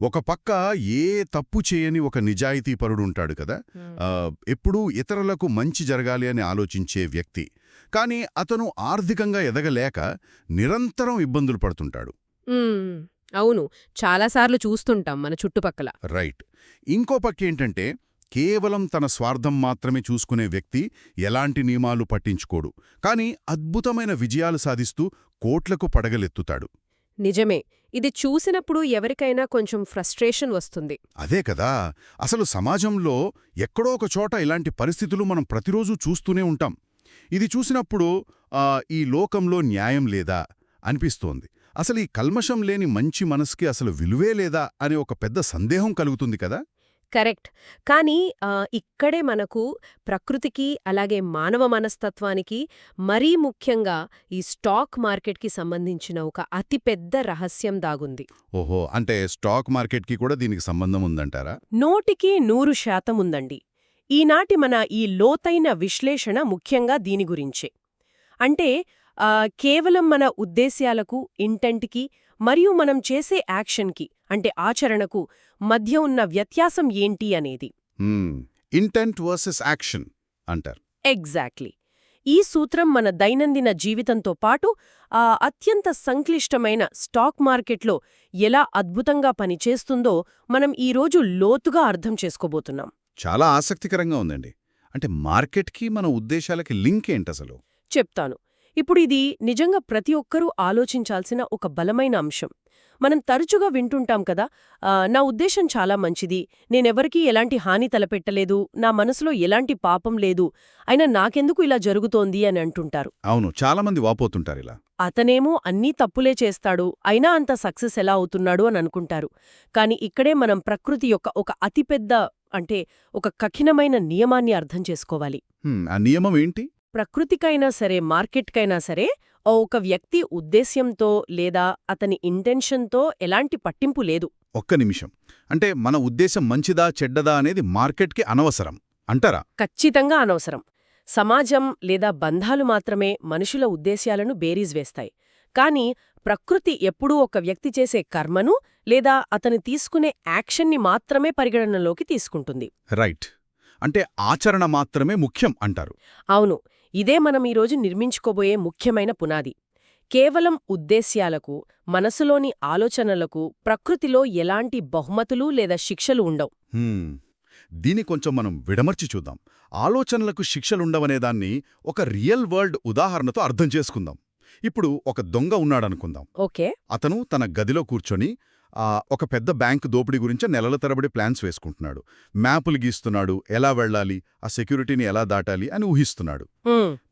ఒక పక్క ఏ తప్పు చేయని ఒక నిజాయితీపరుడుంటాడు కదా. ఎప్పుడూ ఇతరులకు మంచి జరగాలి అని ఆలోచించే వ్యక్తి. కానీ అతను ఆర్థికంగా ఎదగలేక నిరంతరం ఇబ్బందులు పడుతుంటాడు. అవును, చాలాసార్లు చూస్తుంటాం మన చుట్టుపక్కల. రైట్. ఇంకో పక్కేంటంటే కేవలం తన స్వార్థం మాత్రమే చూసుకునే వ్యక్తి ఎలాంటి నియమాలు పట్టించుకోడు, కానీ అద్భుతమైన విజయాలు సాధిస్తూ కోట్లకు పడగలెత్తుతాడు. నిజమే. ఇది చూసినప్పుడు ఎవరికైనా కొంచెం ఫ్రస్ట్రేషన్ వస్తుంది. అదే కదా. అసలు సమాజంలో ఎక్కడో ఒక చోట ఇలాంటి పరిస్థితులు మనం ప్రతిరోజూ చూస్తూనే ఉంటాం. ఇది చూసినప్పుడు ఈ లోకంలో న్యాయం లేదా అనిపిస్తోంది. అసలు ఈ కల్మషం లేని మంచి మనసుకి అసలు విలువే లేదా అనే ఒక పెద్ద సందేహం కలుగుతుంది కదా. కరెక్ట్. కానీ ఇక్కడే మనకు ప్రకృతికి అలాగే మానవ మనస్తత్వానికి మరీ ముఖ్యంగా ఈ స్టాక్ మార్కెట్కి సంబంధించిన ఒక అతిపెద్ద రహస్యం దాగుంది. ఓహో, అంటే స్టాక్ మార్కెట్కి కూడా దీనికి సంబంధం ఉందంటారా? 100% ఉందండి. ఈనాటి మన ఈ లోతైన విశ్లేషణ ముఖ్యంగా దీని గురించే. అంటే కేవలం మన ఉద్దేశ్యాలకు, ఇంటెంట్కి మరియు మనం చేసే యాక్షన్కి అంటే ఆచరణకు మధ్య ఉన్న వ్యత్యాసం ఏంటి అనేది. ఇంటెంట్ వర్సెస్ యాక్షన్ అంటారు. ఎగ్జాక్ట్లీ. ఈ సూత్రం మన దైనందిన జీవితంతో పాటు అత్యంత సంక్లిష్టమైన స్టాక్ మార్కెట్లో ఎలా అద్భుతంగా పనిచేస్తుందో మనం ఈరోజు లోతుగా అర్థం చేసుకోబోతున్నాం. చాలా ఆసక్తికరంగా ఉందండి. అంటే మార్కెట్కి మన ఉద్దేశాలకి లింక్ ఏంటసలు? చెప్తాను. ఇప్పుడు ఇది నిజంగా ప్రతి ఒక్కరూ ఆలోచించాల్సిన ఒక బలమైన అంశం. మనం తరచుగా వింటుంటాం కదా, నా ఉద్దేశం చాలా మంచిది, నేనెవరికీ ఎలాంటి హాని తలపెట్టలేదు, నా మనసులో ఎలాంటి పాపం లేదు, అయినా నాకెందుకు ఇలా జరుగుతోంది అని అంటుంటారు. అవును, చాలామంది వాపోతుంటారు ఇలా. అతనేమో అన్నీ తప్పులే చేస్తాడు, అయినా అంత సక్సెస్ ఎలా అవుతున్నాడు అని అనుకుంటారు. కాని ఇక్కడే మనం ప్రకృతి యొక్క ఒక అతిపెద్ద అంటే ఒక కఠినమైన నియమాన్ని అర్థం చేసుకోవాలి. ఆ నియమం ఏంటి? ప్రకృతికైనా సరే మార్కెట్కైనా సరే ఒక వ్యక్తి ఉద్దేశ్యంతో లేదా అతని ఇంటెన్షన్తో ఎలాంటి పట్టింపు లేదు. ఒక్క నిమిషం. అంటే మన ఉద్దేశం మంచిదా చెడ్డదా అనేది మార్కెట్కి అనవసరం అంటారా? ఖచ్చితంగా అనవసరం. సమాజం లేదా బంధాలు మాత్రమే మనుషుల ఉద్దేశ్యాలను బేరీజ్ వేస్తాయి. కానీ ప్రకృతి ఎప్పుడూ ఒక వ్యక్తి చేసే కర్మను లేదా అతను తీసుకునే యాక్షన్ని మాత్రమే పరిగణనలోకి తీసుకుంటుంది. రైట్. అంటే ఆచరణ మాత్రమే ముఖ్యం అంటారు. అవును. ఇదే మనం ఈరోజు నిర్మించుకోబోయే ముఖ్యమైన పునాది. కేవలం ఉద్దేశ్యాలకు, మనసులోని ఆలోచనలకు ప్రకృతిలో ఎలాంటి బహుమతులు లేదా శిక్షలు ఉండవు. దీని కొంచెం మనం విడమర్చి చూద్దాం. ఆలోచనలకు శిక్షలుండవనేదాన్ని ఒక రియల్ వరల్డ్ ఉదాహరణతో అర్థం చేసుకుందాం. ఇప్పుడు ఒక దొంగ ఉన్నాడనుకుందాం. ఓకే. అతను తన గదిలో కూర్చొని ఒక పెద్ద బ్యాంకు దోపిడీ గురించి నెలల తరబడి ప్లాన్స్ వేసుకుంటున్నాడు. మ్యాపులు గీస్తున్నాడు, ఎలా వెళ్ళాలి, ఆ సెక్యూరిటీని ఎలా దాటాలి అని ఊహిస్తున్నాడు.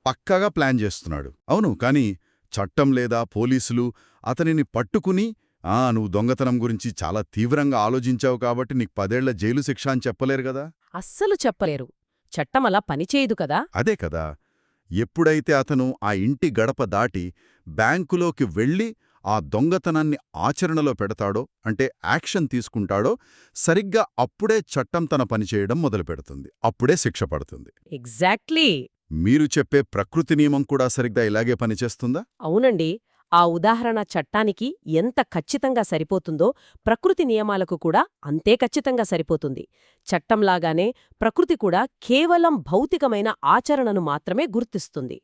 పక్కాగా ప్లాన్ చేస్తున్నాడు. అవును, కానీ చట్టం లేదా పోలీసులు అతనిని పట్టుకుని నువ్వు దొంగతనం గురించి చాలా తీవ్రంగా ఆలోచించావు కాబట్టి నీకు 10 ఏళ్ల జైలు శిక్ష అని చెప్పలేరు కదా. అస్సలు చెప్పలేరు. చట్టం అలా పనిచేయదు కదా. అదే కదా. ఎప్పుడైతే అతను ఆ ఇంటి గడప దాటి బ్యాంకులోకి వెళ్ళి ఆ దొంగతనాన్ని ఆచరణలో పెడతాడో, అంటే యాక్షన్ తీసుకుంటాడో, సరిగ్గా అప్పుడే చట్టం తన పనిచేయడం మొదలుపెడుతుంది. అప్పుడే శిక్ష పడుతుంది. ఎగ్జాక్ట్లీ. మీరు చెప్పే ప్రకృతి నియమం కూడా సరిగ్గా ఇలాగే పనిచేస్తుందా? అవునండి. ఆ ఉదాహరణ చట్టానికి ఎంత ఖచ్చితంగా సరిపోతుందో ప్రకృతి నియమాలకు కూడా అంతే ఖచ్చితంగా సరిపోతుంది. చట్టంలాగానే ప్రకృతి కూడా కేవలం భౌతికమైన ఆచరణను మాత్రమే గుర్తిస్తుంది.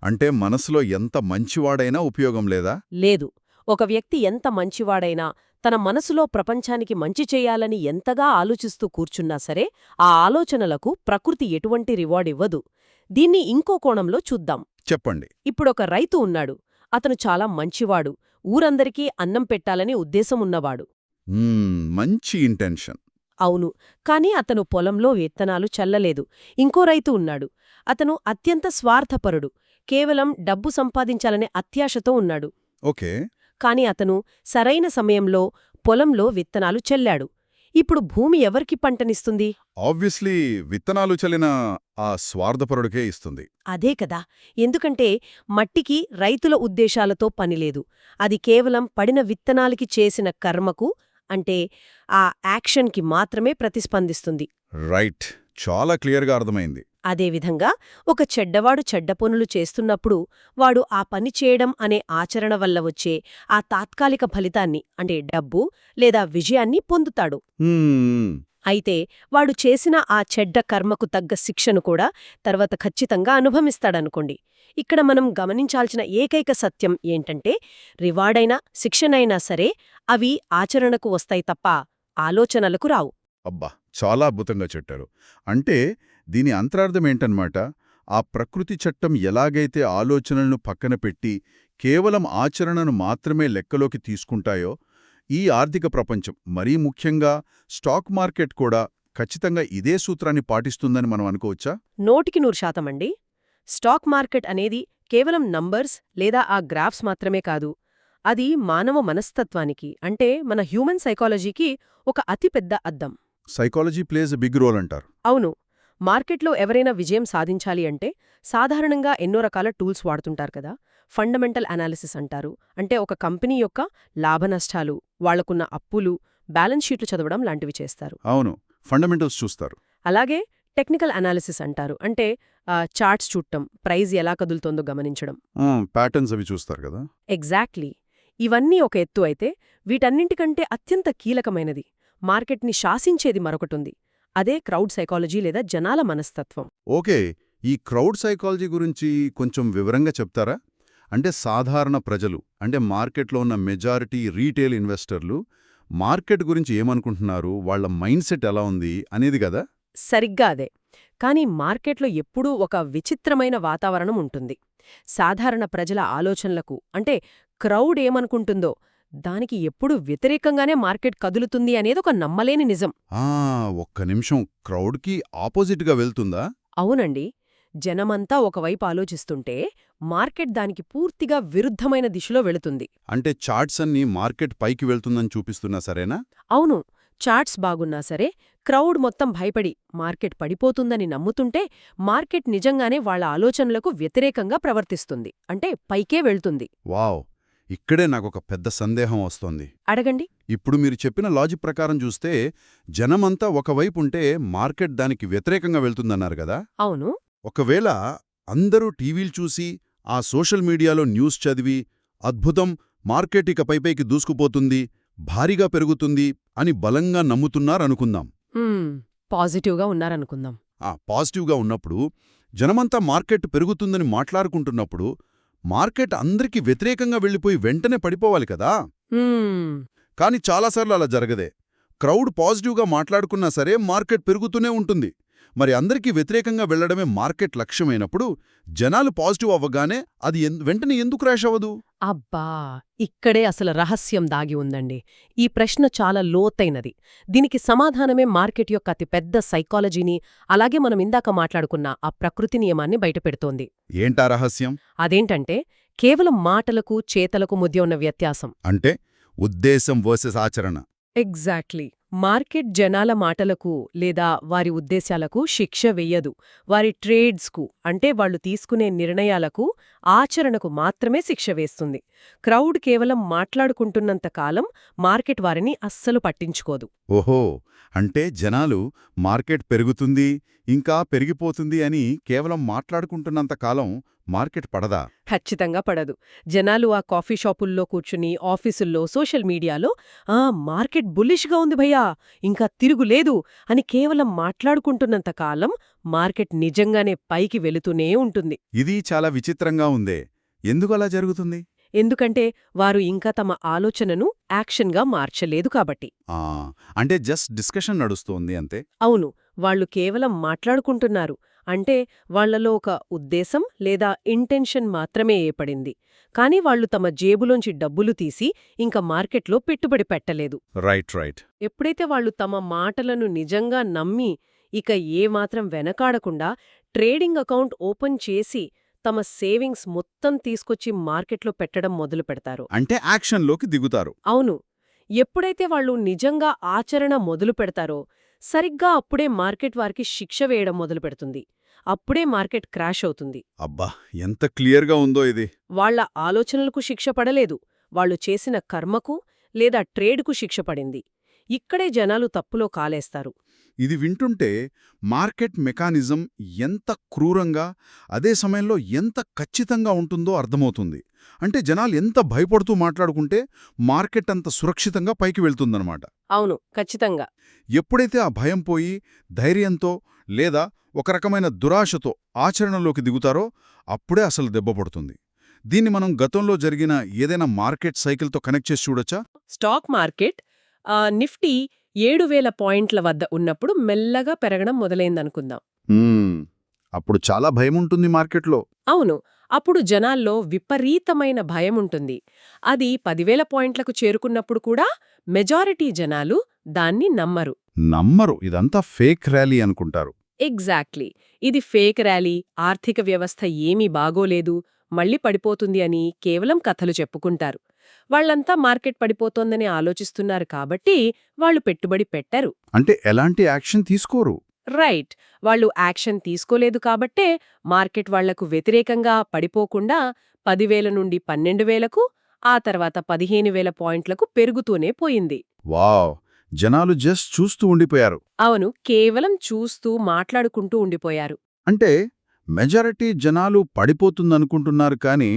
అంటే మనసులో ఎంత మంచివాడైనా ఉపయోగం లేదా? లేదు. ఒక వ్యక్తి ఎంత మంచివాడైనా తన మనసులో ప్రపంచానికి మంచి చేయాలని ఎంతగా ఆలోచిస్తూ కూర్చున్నా సరే ఆ ఆలోచనలకు ప్రకృతి ఎటువంటి రివార్డ్ ఇవ్వదు. దీన్ని ఇంకో కోణంలో చూద్దాం. చెప్పండి. ఇప్పుడొక రైతు ఉన్నాడు. అతను చాలా మంచివాడు, ఊరందరికీ అన్నం పెట్టాలని ఉద్దేశమున్నవాడు. మంచి ఇంటెన్షన్. అవును. కాని అతను పొలంలో విత్తనాలు చల్లలేదు. ఇంకో రైతు ఉన్నాడు. అతను అత్యంత స్వార్థపరుడు, కేవలం డబ్బు సంపాదించాలనే అత్యాశతో ఉన్నాడు. ఓకే. కాని అతను సరైన సమయంలో పొలంలో విత్తనాలు చల్లాడు. ఇప్పుడు భూమి ఎవరికి పంటనిస్తుంది? ఆబ్వియస్లీ విత్తనాలు చల్లిన ఆ స్వార్థపరుడికే ఇస్తుంది. అదే కదా. ఎందుకంటే మట్టికి రైతుల ఉద్దేశాలతో పనిలేదు. అది కేవలం పడిన విత్తనాలకి చేసిన కర్మకు, అంటే ఆ యాక్షన్కి మాత్రమే ప్రతిస్పందిస్తుంది. రైట్. చాలా క్లియర్గా అర్థమైంది. అదేవిధంగా ఒక చెడ్డవాడు చెడ్డ పనులు చేస్తున్నప్పుడు వాడు ఆ పని చేయడం అనే ఆచరణ వల్ల వచ్చే ఆ తాత్కాలిక ఫలితాన్ని అంటే డబ్బు లేదా విజయాన్ని పొందుతాడు. హ్మ్. అయితే వాడు చేసిన ఆ చెడ్డ కర్మకు తగ్గ శిక్షను కూడా తర్వాత ఖచ్చితంగా అనుభవిస్తాడనుకోండి. ఇక్కడ మనం గమనించాల్సిన ఏకైక సత్యం ఏంటంటే రివార్డైనా శిక్షనైనా సరే అవి ఆచరణకు వస్తాయి తప్ప ఆలోచనలకు రావు. అబ్బా, చాలా అద్భుతంగా చెప్పారు. అంటే దీని అంతరార్థం ఏంటన్నమాట, ఆ ప్రకృతి చట్టం ఎలాగైతే ఆలోచనలను పక్కన పెట్టి కేవలం ఆచరణను మాత్రమే లెక్కలోకి తీసుకుంటాయో, ఈ ఆర్థిక ప్రపంచం, మరీ ముఖ్యంగా స్టాక్ మార్కెట్ కూడా ఖచ్చితంగా ఇదే సూత్రాన్ని పాటిస్తుందని మనం అనుకోవచ్చా? 100% అండి. స్టాక్ మార్కెట్ అనేది కేవలం నంబర్స్ లేదా ఆ గ్రాఫ్స్ మాత్రమే కాదు. అది మానవ మనస్తత్వానికి అంటే మన హ్యూమన్ సైకాలజీకి ఒక అతిపెద్ద అద్దం. Psychology plays a big role అంటారు. అవును. మార్కెట్లో ఎవరైనా విజయం సాధించాలి అంటే సాధారణంగా ఎన్నో రకాల టూల్స్ వాడుతుంటారు కదా. ఫండమెంటల్ అనాలిసిస్ అంటారు. అంటే ఒక కంపెనీ యొక్క లాభనష్టాలు, వాళ్లకున్న అప్పులు, బ్యాలెన్స్ షీట్లు చదవడం లాంటివి చేస్తారు. అవును, ఫండమెంటల్స్ చూస్తారు. అలాగే టెక్నికల్ అనాలిసిస్ అంటారు. అంటే చార్ట్స్ చూడటం, ప్రైజ్ ఎలా కదులుతోందో గమనించడం. ప్యాటర్న్స్ అవి చూస్తారు కదా. ఎగ్జాక్ట్లీ. ఇవన్నీ ఒక ఎత్తు అయితే వీటన్నింటికంటే అత్యంత కీలకమైనది, మార్కెట్ని శాసించేది మరొకటుంది. అదే క్రౌడ్ సైకాలజీ లేదా జనాల మనస్తత్వం. ఓకే, ఈ క్రౌడ్ సైకాలజీ గురించి కొంచెం వివరంగా చెప్తారా? అంటే సాధారణ ప్రజలు, అంటే మార్కెట్లో ఉన్న మెజారిటీ రీటైల్ ఇన్వెస్టర్లు మార్కెట్ గురించి ఏమనుకుంటున్నారు, వాళ్ల మైండ్ సెట్ ఎలా ఉంది అనేది కదా. సరిగ్గా అదే. కానీ మార్కెట్లో ఎప్పుడూ ఒక విచిత్రమైన వాతావరణం ఉంటుంది. సాధారణ ప్రజల ఆలోచనలకు అంటే క్రౌడ్ ఏమనుకుంటుందో దానికి ఎప్పుడూ వ్యతిరేకంగానే మార్కెట్ కదులుతుంది అనేదొక నమ్మలేని నిజం. ఒక్క నిమిషం, క్రౌడ్కి ఆపోజిట్గా వెళ్తుందా? అవునండి. జనమంతా ఒకవైపు ఆలోచిస్తుంటే మార్కెట్ దానికి పూర్తిగా విరుద్ధమైన దిశలో వెళుతుంది. అంటే చార్ట్స్ అన్నీ మార్కెట్ పైకి వెళ్తుందని చూపిస్తున్నా సరేనా? అవును. చార్ట్స్ బాగున్నా సరే క్రౌడ్ మొత్తం భయపడి మార్కెట్ పడిపోతుందని నమ్ముతుంటే మార్కెట్ నిజంగానే వాళ్ల ఆలోచనలకు వ్యతిరేకంగా ప్రవర్తిస్తుంది. అంటే పైకే వెళ్తుంది. వావ్, ఇక్కడే నాకొక పెద్ద సందేహం వస్తోంది. అడగండి. ఇప్పుడు మీరు చెప్పిన లాజిక్ ప్రకారం చూస్తే జనమంతా ఒకవైపుంటే మార్కెట్ దానికి వ్యతిరేకంగా వెళ్తుందన్నారు కదా. అవును. ఒకవేళ అందరూ టీవీలు చూసి, ఆ సోషల్ మీడియాలో న్యూస్ చదివి, అద్భుతం, మార్కెట్ ఇక పైపైకి దూసుకుపోతుంది, భారీగా పెరుగుతుంది అని బలంగా నమ్ముతున్నారనుకుందాం. పాజిటివ్గా ఉన్నారనుకుందాం. పాజిటివ్గా ఉన్నప్పుడు జనమంతా మార్కెట్ పెరుగుతుందని మాట్లాడుకుంటున్నప్పుడు మార్కెట్ అందరికీ వ్యతిరేకంగా వెళ్ళిపోయి వెంటనే పడిపోవాలి కదా. కాని చాలాసార్లు అలా జరగదే. క్రౌడ్ పాజిటివ్గా మాట్లాడుకున్నా సరే మార్కెట్ పెరుగుతూనే ఉంటుంది. మరి అందరికీ వ్యతిరేకంగా వెళ్లడమే మార్కెట్ లక్ష్యమైనప్పుడు జనాలు పాజిటివ్ అవ్వగానే అది వెంటనే ఎందుకు క్రాష్ అవ్వదు? అబ్బా, ఇక్కడే అసలు రహస్యం దాగి ఉందండి. ఈ ప్రశ్న చాలా లోతైనది. దీనికి సమాధానమే మార్కెట్ యొక్క అతి పెద్ద సైకాలజీని, అలాగే మనం ఇందాక మాట్లాడుకున్న ఆ ప్రకృతి నియమాన్ని బయటపెడుతోంది. ఏంటా రహస్యం? అదేంటంటే కేవలం మాటలకు చేతలకు మధ్య ఉన్న వ్యత్యాసం. అంటే ఉద్దేశం వర్సెస్ ఆచరణ. ఎగ్జాక్ట్లీ. మార్కెట్ జనాల మాటలకు లేదా వారి ఉద్దేశాలకు శిక్ష వెయ్యదు. వారి ట్రేడ్స్కు అంటే వాళ్లు తీసుకునే నిర్ణయాలకు, ఆచరణకు మాత్రమే శిక్ష వేస్తుంది. క్రౌడ్ కేవలం మాట్లాడుకుంటున్నంతకాలం మార్కెట్ వారిని అస్సలు పట్టించుకోదు. ఓహో, అంటే జనాలు మార్కెట్ పెరుగుతుంది, ఇంకా పెరిగిపోతుంది అని కేవలం మాట్లాడుకుంటున్నంతకాలం మార్కెట్ పడదా? ఖచ్చితంగా పడదు. జనాలు ఆ కాఫీ షాపుల్లో కూర్చుని, ఆఫీసుల్లో, సోషల్ మీడియాలో మార్కెట్ బుల్లిష్గా ఉంది భయ్యా, ఇంకా తిరుగులేదు అని కేవలం మాట్లాడుకుంటున్నంతకాలం మార్కెట్ నిజంగానే పైకి వెళుతూనే ఉంటుంది. ఇది చాలా విచిత్రంగా ఉందే. ఎందుకలా జరుగుతుంది? ఎందుకంటే వారు ఇంకా తమ ఆలోచనను యాక్షన్గా మార్చలేదు కాబట్టి. అంటే జస్ట్ డిస్కషన్ నడుస్తోంది అంతే. అవును, వాళ్లు కేవలం మాట్లాడుకుంటున్నారు. అంటే వాళ్లలో ఒక ఉద్దేశం లేదా ఇంటెన్షన్ మాత్రమే ఏర్పడింది. కాని వాళ్లు తమ జేబులోంచి డబ్బులు తీసి ఇంకా మార్కెట్లో పెట్టుబడి పెట్టలేదు. రైట్. ఎప్పుడైతే వాళ్లు తమ మాటలను నిజంగా నమ్మి ఇక ఏమాత్రం వెనకాడకుండా ట్రేడింగ్ అకౌంట్ ఓపెన్ చేసి తమ సేవింగ్స్ మొత్తం తీసుకొచ్చి మార్కెట్లో పెట్టడం మొదలు పెడతారు, అంటే యాక్షన్లోకి దిగుతారు. అవును. ఎప్పుడైతే వాళ్లు నిజంగా ఆచరణ మొదలు పెడతారో సరిగ్గా అప్పుడే మార్కెట్ వారికి శిక్ష వేయడం మొదలు పెడుతుంది. అప్పుడే మార్కెట్ క్రాష్ అవుతుంది. అబ్బా, ఎంత క్లియర్గా ఉందో ఇది. వాళ్ల ఆలోచనలకు శిక్ష పడలేదు, వాళ్లు చేసిన కర్మకు లేదా ట్రేడ్కు శిక్ష పడింది. ఇక్కడే జనాలు తప్పులో కాలేస్తారు. ఇది వింటుంటే మార్కెట్ మెకానిజం ఎంత క్రూరంగా అదే సమయంలో ఎంత ఖచ్చితంగా ఉంటుందో అర్థమవుతుంది. అంటే జనాలు ఎంత భయపడుతూ మాట్లాడుకుంటే మార్కెట్ అంత సురక్షితంగా పైకి వెళ్తుందన్నమాట. అవును, ఖచ్చితంగా. ఎప్పుడైతే ఆ భయం పోయి ధైర్యంతో లేదా ఒక రకమైన దురాశతో ఆచరణలోకి దిగుతారో అప్పుడే అసలు దెబ్బ పడుతుంది. దీన్ని మనం గతంలో జరిగిన ఏదైనా మార్కెట్ సైకిల్తో కనెక్ట్ చేసి చూడొచ్చా? స్టాక్ మార్కెట్ నిఫ్టీ 7,000 పాయింట్ల వద్ద ఉన్నప్పుడు మెల్లగా పెరగడం మొదలైందనుకుందాం. అప్పుడు చాలా భయం ఉంటుంది మార్కెట్లో. అవును, అప్పుడు జనాల్లో విపరీతమైన భయముంటుంది. అది 10,000 పాయింట్లకు చేరుకున్నప్పుడు కూడా మెజారిటీ జనాలు దాన్ని నమ్మరు. ఇదంతా ఫేక్ ర్యాలీ అనుకుంటారు. ఎగ్జాక్ట్లీ. ఇది ఫేక్ ర్యాలీ, ఆర్థిక వ్యవస్థ ఏమీ బాగోలేదు, మళ్ళీ పడిపోతుంది అని కేవలం కథలు చెప్పుకుంటారు. వాళ్లంతా మార్కెట్ పడిపోతోందని ఆలోచిస్తున్నారు కాబట్టి వాళ్ళు పెట్టుబడి పెట్టరు. అంటే ఎలాంటి యాక్షన్ తీసుకోరు. రైట్. వాళ్ళు యాక్షన్ తీసుకోలేదు కాబట్టే మార్కెట్ వాళ్లకు వ్యతిరేకంగా పడిపోకుండా 10,000 నుండి 12,000కు, ఆ తర్వాత 15,000 పాయింట్లకు పెరుగుతూనే పోయింది. వావ్! జనాలు జస్ట్ చూస్తూ ఉండిపోయారు. అవును, కేవలం చూస్తూ మాట్లాడుకుంటూ ఉండిపోయారు. అంటే మెజారిటీ జనాలు పడిపోతుందనుకుంటున్నారు కానీ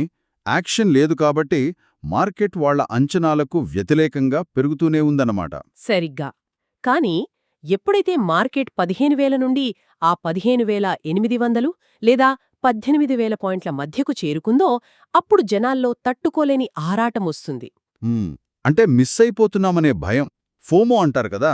యాక్షన్ లేదు కాబట్టి మార్కెట్ వాళ్ల అంచనాలకు వ్యతిరేకంగా పెరుగుతూనే ఉందన్నమాట. సరిగ్గా. కానీ ఎప్పుడైతే మార్కెట్ 15,000 నుండి ఆ 15,800 లేదా 18,000 పాయింట్ల మధ్యకు చేరుకుందో అప్పుడు జనాల్లో తట్టుకోలేని ఆరాటమొస్తుంది. అంటే మిస్ అయిపోతున్నామనే భయం, ఫోమో అంటారు కదా,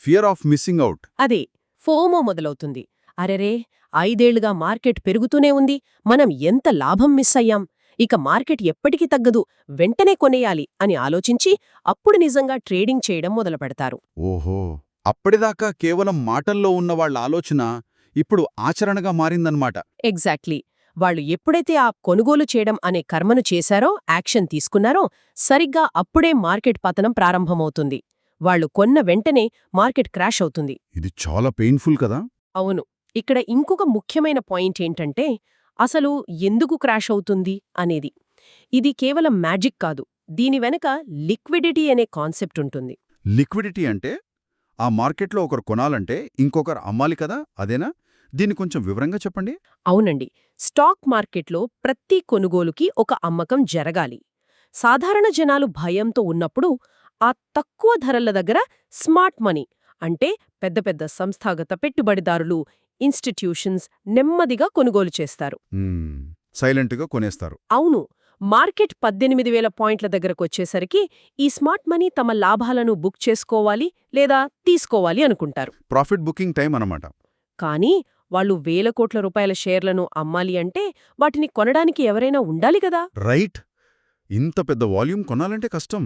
ఫియర్ ఆఫ్ మిస్సింగ్ అవుట్. అదే ఫోమో మొదలవుతుంది. అరెరే, 5 ఏళ్లుగా మార్కెట్ పెరుగుతూనే ఉంది, మనం ఎంత లాభం మిస్ అయ్యాం, ఇక మార్కెట్ ఎప్పటికీ తగ్గదు, వెంటనే కొనేయాలి అని ఆలోచించి అప్పుడు నిజంగా ట్రేడింగ్ చేయడం మొదలుపెడతారు. ఓహో, అప్పటిదాకా కేవలం మాటల్లో ఉన్న వాళ్ళ ఆలోచన ఇప్పుడు ఆచరణగా మారిందన్నమాట. ఎగ్జాక్ట్లీ. వాళ్ళు ఎప్పుడైతే ఆ కొనుగోలు చేయడం అనే కర్మను చేశారో, యాక్షన్ తీసుకున్నారో, సరిగ్గా అప్పుడే మార్కెట్ పతనం ప్రారంభమవుతుంది. వాళ్ళు కొన్న వెంటనే మార్కెట్ క్రాష్ అవుతుంది. ఇది చాలా పెయిన్ఫుల్ కదా. అవును. ఇక్కడ ఇంకొక ముఖ్యమైన పాయింట్ ఏంటంటే అసలు ఎందుకు క్రాష్ అవుతుంది అనేది. ఇది కేవలం మ్యాజిక్ కాదు, దీని వెనక లిక్విడిటీ అనే కాన్సెప్ట్ ఉంటుంది. లిక్విడిటీ అంటే ఆ మార్కెట్లో ఒకరు కొనాలంటే ఇంకొకరు అమ్మాలి కదా, అదేనా? దీన్ని కొంచెం వివరంగా చెప్పండి. అవునండి. స్టాక్ మార్కెట్లో ప్రతి కొనుగోలుకి ఒక అమ్మకం జరగాలి. సాధారణ జనాలు భయంతో ఉన్నప్పుడు ఆ తక్కువ ధరల దగ్గర స్మార్ట్ మనీ అంటే పెద్ద పెద్ద సంస్థాగత పెట్టుబడిదారులు, ఇన్స్టిట్యూషన్స్ నెమ్మదిగా కొనుగోలు చేస్తారు. సైలెంట్గా కొనేస్తారు. అవును. మార్కెట్ 18,000 పాయింట్ల దగ్గరకొచ్చేసరికి ఈ స్మార్ట్ మనీ తమ లాభాలను బుక్ చేసుకోవాలి లేదా తీసుకోవాలి అనుకుంటారు. ప్రాఫిట్ బుకింగ్ టైం అన్నమాట. కానీ వాళ్ళు వేల కోట్ల రూపాయల షేర్లను అమ్మాలి అంటే వాటిని కొనడానికి ఎవరైనా ఉండాలి కదా. రైట్. ఇంత పెద్ద వాల్యూమ్ కొనాలంటే కష్టం.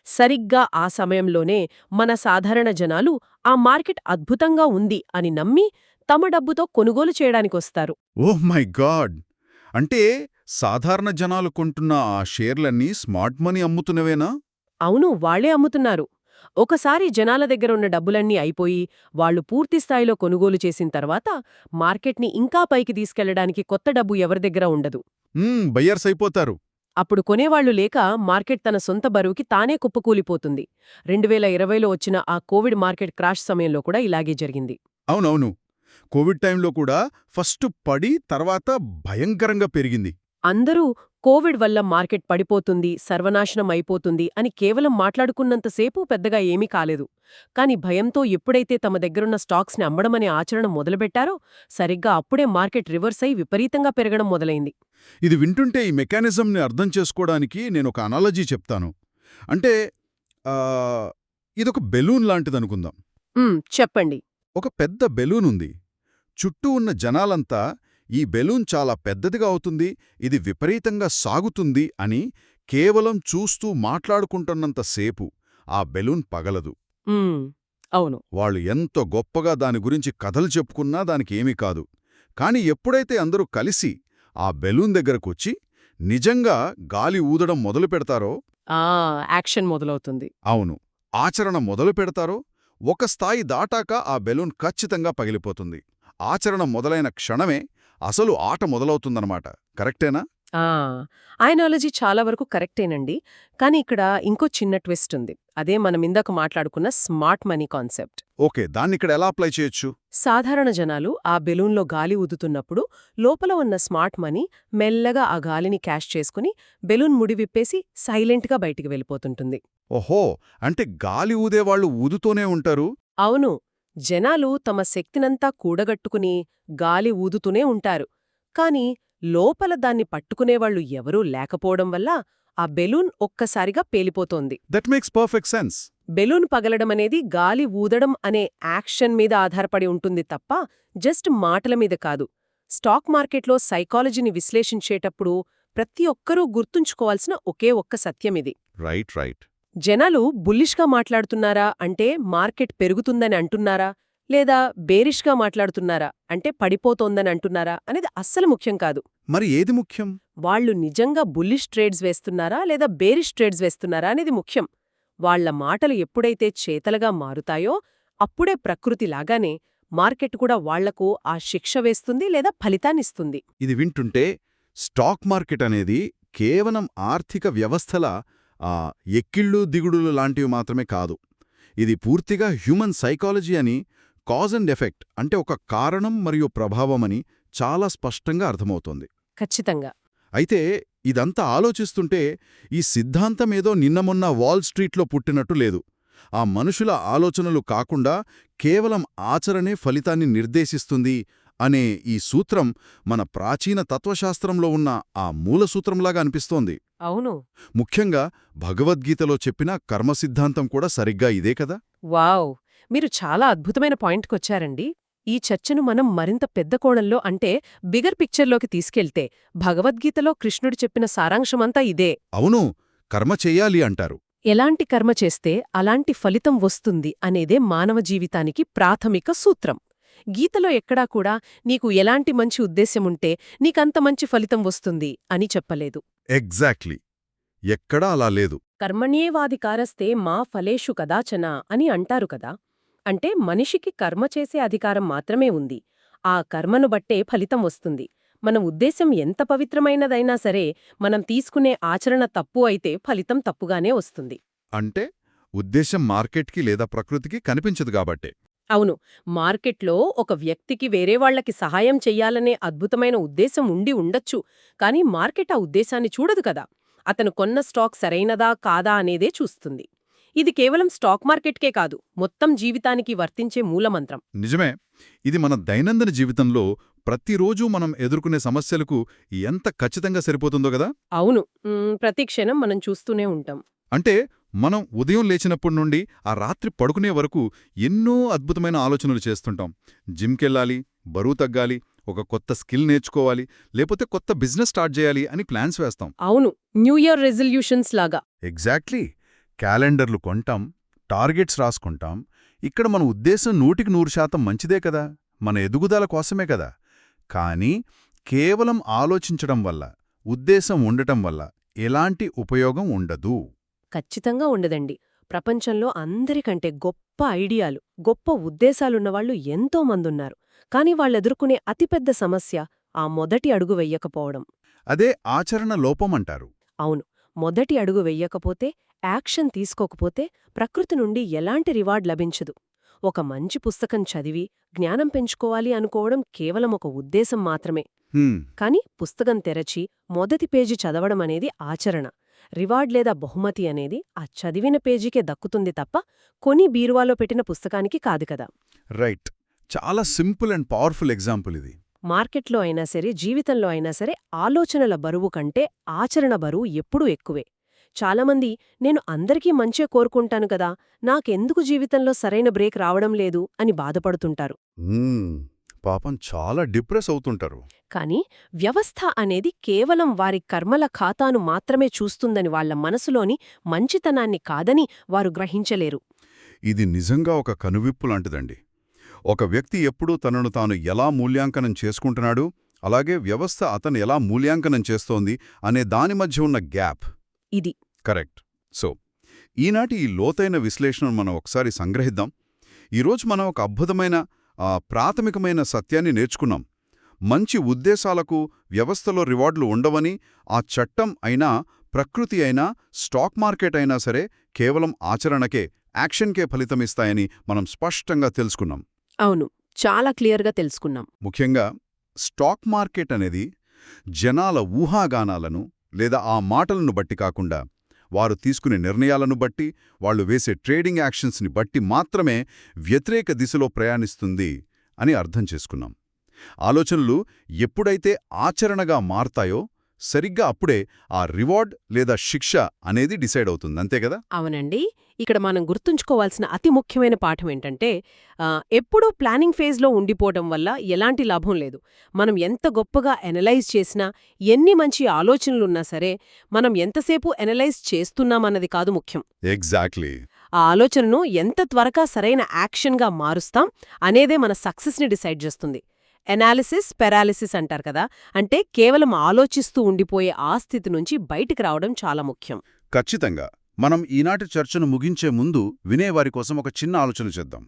సరిగ్గా ఆ సమయంలోనే మన సాధారణ జనాలు ఆ మార్కెట్ అద్భుతంగా ఉంది అని నమ్మి తమ డబ్బుతో కొనుగోలు చేయడానికొస్తారు. Oh my God! అంటే సాధారణ జనాలు కొంటున్న ఆ షేర్లన్నీ స్మార్ట్ మనీ అమ్ముతున్నవేనా? అవును, వాళ్లే అమ్ముతున్నారు. ఒకసారి జనాల దగ్గరున్న డబ్బులన్నీ అయిపోయి వాళ్లు పూర్తిస్థాయిలో కొనుగోలు చేసిన తర్వాత మార్కెట్ని ఇంకా పైకి తీసుకెళ్లడానికి కొత్త డబ్బు ఎవరి దగ్గర ఉండదు. బయ్యర్స్ అయిపోతారు. అప్పుడు కొనేవాళ్లు లేక మార్కెట్ తన సొంత బరువుకి తానే కుప్పకూలిపోతుంది. 2020లో వచ్చిన ఆ కోవిడ్ మార్కెట్ క్రాష్ సమయంలో కూడా ఇలాగే జరిగింది. అవునవును. కోవిడ్ టైంలో కూడా ఫస్ట్ పడి తర్వాత భయంకరంగా పెరిగింది. అందరూ కోవిడ్ వల్ల మార్కెట్ పడిపోతుంది, సర్వనాశనం అయిపోతుంది అని కేవలం మాట్లాడుకున్నంతసేపు పెద్దగా ఏమీ కాలేదు. కాని భయంతో ఎప్పుడైతే తమ దగ్గరున్న స్టాక్స్ని అమ్మడమనే ఆచరణ మొదలుపెట్టారో సరిగ్గా అప్పుడే మార్కెట్ రివర్స్ అయి విపరీతంగా పెరగడం మొదలైంది. ఇది వింటుంటే ఈ మెకానిజంని అర్థం చేసుకోవడానికి నేనొక అనాలజీ చెప్తాను. అంటే ఇదొక బెలూన్ లాంటిదనుకుందాం. చెప్పండి. ఒక పెద్ద బెలూన్ ఉంది. చుట్టూ ఉన్న జనాలంతా ఈ బెలూన్ చాలా పెద్దదిగా అవుతుంది, ఇది విపరీతంగా సాగుతుంది అని కేవలం చూస్తూ మాట్లాడుకుంటున్నంతసేపు ఆ బెలూన్ పగలదు. అవును. వాళ్ళు ఎంత గొప్పగా దాని గురించి కథలు చెప్పుకున్నా దానికేమీ కాదు. కాని ఎప్పుడైతే అందరూ కలిసి ఆ బెలూన్ దగ్గరకొచ్చి నిజంగా గాలి ఊదడం మొదలు పెడతారో, యాక్షన్ మొదలవుతుంది. అవును, ఆచరణ మొదలు పెడతారో, ఒక స్థాయి దాటాక ఆ బెలూన్ ఖచ్చితంగా పగిలిపోతుంది. ఆచరణ మొదలైన క్షణమే అసలు ఆట మొదలవుతుందన్నమాట. కరెక్టేనా? ఆ ఆ ఎనాలజీ చాలా వరకు కరెక్టేనండి. కానీ ఇక్కడ ఇంకో చిన్న ట్విస్ట్ ఉంది. అదే మనం ఇందాక మాట్లాడుకున్న స్మార్ట్ మనీ కాన్సెప్ట్. ఓకే, దాన్నిక్కడ ఎలా అప్లై చేయొచ్చు? సాధారణ జనాలు ఆ బెలూన్లో గాలి ఊదుతున్నప్పుడు లోపల ఉన్న స్మార్ట్ మనీ మెల్లగా ఆ గాలిని క్యాష్ చేసుకుని బెలూన్ ముడి విప్పేసి సైలెంట్గా బయటికి వెళ్ళిపోతుంటుంది. ఓహో, అంటే గాలి ఊదేవాళ్లు ఊదుతూనే ఉంటారు. అవును, జనాలు తమ శక్తినంతా కూడగట్టుకుని గాలి ఊదుతూనే ఉంటారు. కాని లోపల దాన్ని పట్టుకునేవాళ్లు ఎవరూ లేకపోవడం వల్ల ఆ బెలూన్ ఒక్కసారిగా పేలిపోతోంది. That makes perfect sense. Balloon పగలడమనేది గాలి ఊదడం అనే యాక్షన్ మీద ఆధారపడి ఉంటుంది తప్ప జస్ట్ మాటల మీద కాదు. స్టాక్ మార్కెట్లో సైకాలజీని విశ్లేషించేటప్పుడు ప్రతి ఒక్కరూ గుర్తుంచుకోవాల్సిన ఒకే ఒక్క సత్యమిది. Right right. జనాలు బుల్లిష్గా మాట్లాడుతున్నారా అంటే మార్కెట్ పెరుగుతుందని అంటున్నారా, లేదా బేరిష్గా మాట్లాడుతున్నారా అంటే పడిపోతోందని అంటున్నారా అనేది అస్సలు ముఖ్యం కాదు. మరి ఏది ముఖ్యం? వాళ్లు నిజంగా బుల్లిష్ ట్రేడ్స్ వేస్తున్నారా లేదా బేరిష్ ట్రేడ్స్ వేస్తున్నారా అనేది ముఖ్యం. వాళ్ల మాటలు ఎప్పుడైతే చేతలుగా మారుతాయో అప్పుడే ప్రకృతిలాగానే మార్కెట్ కూడా వాళ్లకు ఆ శిక్ష వేస్తుంది లేదా ఫలితాన్నిస్తుంది. ఇది వింటుంటే స్టాక్ మార్కెట్ అనేది కేవలం ఆర్థిక వ్యవస్థల ఎక్కిళ్ళు దిగుడులు లాంటివి మాత్రమే కాదు. ఇది పూర్తిగా హ్యూమన్ సైకాలజీ అని, కాజ్ అండ్ ఎఫెక్ట్ అంటే ఒక కారణం మరియు ప్రభావమని చాలా స్పష్టంగా అర్థమవుతోంది. ఖచ్చితంగా. అయితే ఇదంతా ఆలోచిస్తుంటే ఈ సిద్ధాంతమేదో నిన్నమొన్న వాల్ స్ట్రీట్లో పుట్టినట్టు లేదు. ఆ మనుషుల ఆలోచనలు కాకుండా కేవలం ఆచరణే ఫలితాన్ని నిర్దేశిస్తుంది అనే ఈ సూత్రం మన ప్రాచీన తత్వశాస్త్రంలో ఉన్న ఆ మూల సూత్రంలాగా అనిపిస్తోంది. అవును. ముఖ్యంగా భగవద్గీతలో చెప్పిన కర్మ సిద్ధాంతం కూడా సరిగ్గా ఇదే కదా. వావ్, మీరు చాలా అద్భుతమైన పాయింట్కొచ్చారండి. ఈ చర్చను మనం మరింత పెద్ద కోణంలో అంటే బిగర్ పిక్చర్లోకి తీసుకెళ్తే భగవద్గీతలో కృష్ణుడు చెప్పిన సారాంశమంతా ఇదే. అవును, కర్మ చెయ్యాలి అంటారు. ఎలాంటి కర్మ చేస్తే అలాంటి ఫలితం వస్తుంది అనేదే మానవ జీవితానికి ప్రాథమిక సూత్రం. గీతలో ఎక్కడా కూడా నీకు ఎలాంటి మంచి ఉద్దేశ్యముంటే నీకంత మంచి ఫలితం వస్తుంది అని చెప్పలేదు. ఎగ్జాక్ట్లీ, ఎక్కడా అలా లేదు. కర్మణ్యేవాధికారస్తే మా ఫలేషు కదాచన అని అంటారు కదా. అంటే మనిషికి కర్మ చేసే అధికారం మాత్రమే ఉంది. ఆ కర్మను బట్టే ఫలితం వస్తుంది. మన ఉద్దేశం ఎంత పవిత్రమైనదైనా సరే మనం తీసుకునే ఆచరణ తప్పు అయితే ఫలితం తప్పుగానే వస్తుంది. అంటే ఉద్దేశం మార్కెట్కి లేదా ప్రకృతికి కనిపించదు కాబట్టే. అవును, మార్కెట్లో ఒక వ్యక్తికి వేరేవాళ్లకి సహాయం చెయ్యాలనే అద్భుతమైన ఉద్దేశం ఉండి ఉండొచ్చు, కానీ మార్కెట్ ఆ ఉద్దేశాన్ని చూడదు కదా. అతను కొన్న స్టాక్ సరైనదా కాదా అనేదే చూస్తుంది. ఇది కేవలం స్టాక్ మార్కెట్కే కాదు, మొత్తం జీవితానికి వర్తించే మూలమంత్రం. నిజమే. ఇది మన దైనందిన జీవితంలో ప్రతిరోజూ మనం ఎదుర్కొనే సమస్యలకు ఎంత ఖచ్చితంగా సరిపోతుందో కదా. అవును, ప్రతి క్షణం మనం చూస్తూనే ఉంటాం. అంటే మనం ఉదయం లేచినప్పటి నుండి ఆ రాత్రి పడుకునే వరకు ఎన్నో అద్భుతమైన ఆలోచనలు చేస్తుంటాం. జిమ్కెళ్ళాలి, బరువు తగ్గాలి, ఒక కొత్త స్కిల్ నేర్చుకోవాలి, లేకపోతే కొత్త బిజినెస్ స్టార్ట్ చేయాలి అని ప్లాన్స్ వేస్తాం. అవును, న్యూ ఇయర్ రెజల్యూషన్స్ లాగా. ఎగ్జాక్ట్లీ. క్యాలెండర్లు కొంటాం, టార్గెట్స్ రాసుకుంటాం. ఇక్కడ మన ఉద్దేశం 100% మంచిదే కదా, మన ఎదుగుదల కోసమే కదా. కానీ కేవలం ఆలోచించడం వల్ల, ఉద్దేశం ఉండటం వల్ల ఎలాంటి ఉపయోగం ఉండదు. ఖచ్చితంగా ఉండదండి. ప్రపంచంలో అందరికంటే గొప్ప ఐడియాలు, గొప్ప ఉద్దేశాలున్నవాళ్లు ఎంతో మందున్నారు. కాని వాళ్ళెదుర్కొనే అతిపెద్ద సమస్య ఆ మొదటి అడుగు వెయ్యకపోవడం. అదే ఆచరణ లోపమంటారు. అవును, మొదటి అడుగు వెయ్యకపోతే, యాక్షన్ తీసుకోకపోతే ప్రకృతి నుండి ఎలాంటి రివార్డ్ లభించదు. ఒక మంచి పుస్తకం చదివి జ్ఞానం పెంచుకోవాలి అనుకోవడం కేవలం ఒక ఉద్దేశం మాత్రమే. కాని పుస్తకం తెరచి మొదటి పేజీ చదవడమనేది ఆచరణ. రివార్డ్ లేదా బహుమతి అనేది ఆ చదివిన పేజీకే దక్కుతుంది తప్ప కొని బీరువాలో పెట్టిన పుస్తకానికి కాదు కదా. రైట్. చాలా సింపుల్ అండ్ పవర్ఫుల్ ఎగ్జాంపుల్ ఇది. మార్కెట్లో అయినా సరే, జీవితంలో అయినా సరే, ఆలోచనల బరువు కంటే ఆచరణ బరువు ఎప్పుడూ ఎక్కువే. చాలామంది నేను అందరికీ మంచే కోరుకుంటాను కదా, నాకెందుకు జీవితంలో సరైన బ్రేక్ రావడం లేదు అని బాధపడుతుంటారు. పాపం చాలా డిప్రెస్ అవుతుంటారు. కాని వ్యవస్థ అనేది కేవలం వారి కర్మల ఖాతాను మాత్రమే చూస్తుందని వాళ్ల మనసులోని మంచితనాన్ని కాదని వారు గ్రహించలేరు. ఇది నిజంగా ఒక కనువిప్పు లాంటిదండి. ఒక వ్యక్తి ఎప్పుడూ తనను తాను ఎలా మూల్యాంకనం చేసుకుంటున్నాడు, అలాగే వ్యవస్థ అతను ఎలా మూల్యాంకనం చేస్తోంది అనే దాని మధ్య ఉన్న గ్యాప్ ఇది. కరెక్ట్. సో ఈనాటి ఈ లోతైన విశ్లేషణను మనం ఒకసారి సంగ్రహిద్దాం. ఈరోజు మనం ఒక అద్భుతమైన ప్రాథమికమైన సత్యాన్ని నేర్చుకున్నాం. మంచి ఉద్దేశాలకు వ్యవస్థలో రివార్డులు ఉండవని, ఆ చట్టం అయినా, ప్రకృతి అయినా, స్టాక్ మార్కెట్ అయినా సరే కేవలం ఆచరణకే, యాక్షన్కే ఫలితమిస్తాయని మనం స్పష్టంగా తెలుసుకున్నాం. అవును, చాలా క్లియర్గా తెలుసుకున్నాం. ముఖ్యంగా స్టాక్ మార్కెట్ అనేది జనాల ఊహాగానాలను లేదా ఆ మాటలను బట్టి కాకుండా, వారు తీసుకునే నిర్ణయాలను బట్టి, వాళ్ళు వేసే ట్రేడింగ్ యాక్షన్స్ని బట్టి మాత్రమే వ్యతిరేక దిశలో ప్రయాణిస్తుంది అని అర్థం చేసుకున్నాం. ఆలోచనలు ఎప్పుడైతే ఆచరణగా మారతాయో సరిగ్గా అప్పుడే ఆ రివార్డ్ లేదా శిక్ష అనేది డిసైడ్ అవుతుంది, అంతే కదా? అవునండి. ఇక్కడ మనం గుర్తుంచుకోవాల్సిన అతి ముఖ్యమైన పాఠం ఏంటంటే, ఎప్పుడూ ప్లానింగ్ ఫేజ్లో ఉండిపోవటం వల్ల ఎలాంటి లాభం లేదు. మనం ఎంత గొప్పగా ఎనలైజ్ చేసినా, ఎన్ని మంచి ఆలోచనలున్నా సరే, మనం ఎంతసేపు ఎనలైజ్ చేస్తున్నామన్నది కాదు ముఖ్యం. ఎగ్జాక్ట్లీ. ఆ ఆలోచనను ఎంత త్వరగా సరైన యాక్షన్గా మారుస్తాం అనేదే మన సక్సెస్ని డిసైడ్ చేస్తుంది. ఎనాలిసిస్ పెరాలిసిస్ అంటారు కదా, అంటే కేవలం ఆలోచిస్తూ ఉండిపోయే ఆ స్థితి నుంచి బయటికి రావడం చాలా ముఖ్యం. ఖచ్చితంగా. మనం ఈనాటి చర్చను ముగించే ముందు వినేవారి కోసం ఒక చిన్న ఆలోచన చేద్దాం.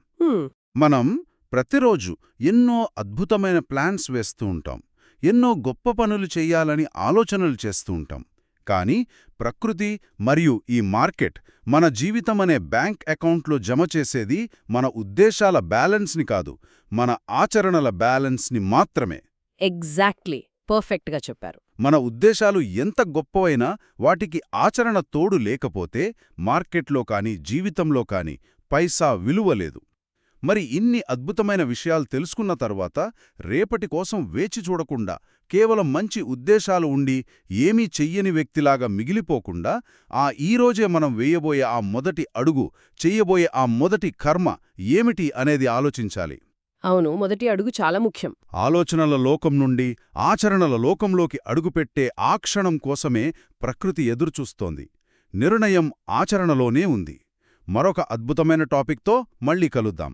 మనం ప్రతిరోజు ఎన్నో అద్భుతమైన ప్లాన్స్ వేస్తూ ఉంటాం, ఎన్నో గొప్ప పనులు చెయ్యాలని ఆలోచనలు చేస్తూ ఉంటాం. కానీ ప్రకృతి మరియు ఈ మార్కెట్ మన జీవితమనే బ్యాంక్ అకౌంట్లో జమ చేసేది మన ఉద్దేశాల బ్యాలెన్స్ని కాదు, మన ఆచరణల బ్యాలెన్స్ని మాత్రమే. ఎగ్జాక్ట్లీ, పర్ఫెక్ట్గా చెప్పారు. మన ఉద్దేశాలు ఎంత గొప్పవైనా వాటికి ఆచరణ తోడు లేకపోతే మార్కెట్లో కానీ జీవితంలో కానీ పైసా విలువలేదు. మరి ఇన్ని అద్భుతమైన విషయాలు తెలుసుకున్న తర్వాత రేపటి కోసం వేచి చూడకుండా, కేవలం మంచి ఉద్దేశాలు ఉండి ఏమీ చెయ్యని వ్యక్తిలాగా మిగిలిపోకుండా, ఈరోజే మనం వేయబోయే ఆ మొదటి అడుగు, చెయ్యబోయే ఆ మొదటి కర్మ ఏమిటి అనేది ఆలోచించాలి. అవును, మొదటి అడుగు చాలా ముఖ్యం. ఆలోచనల లోకం నుండి ఆచరణల లోకంలోకి అడుగుపెట్టే ఆ క్షణం కోసమే ప్రకృతి ఎదురుచూస్తోంది. నిర్ణయం ఆచరణలోనే ఉంది. మరొక అద్భుతమైన టాపిక్తో మళ్ళీ కలుద్దాం.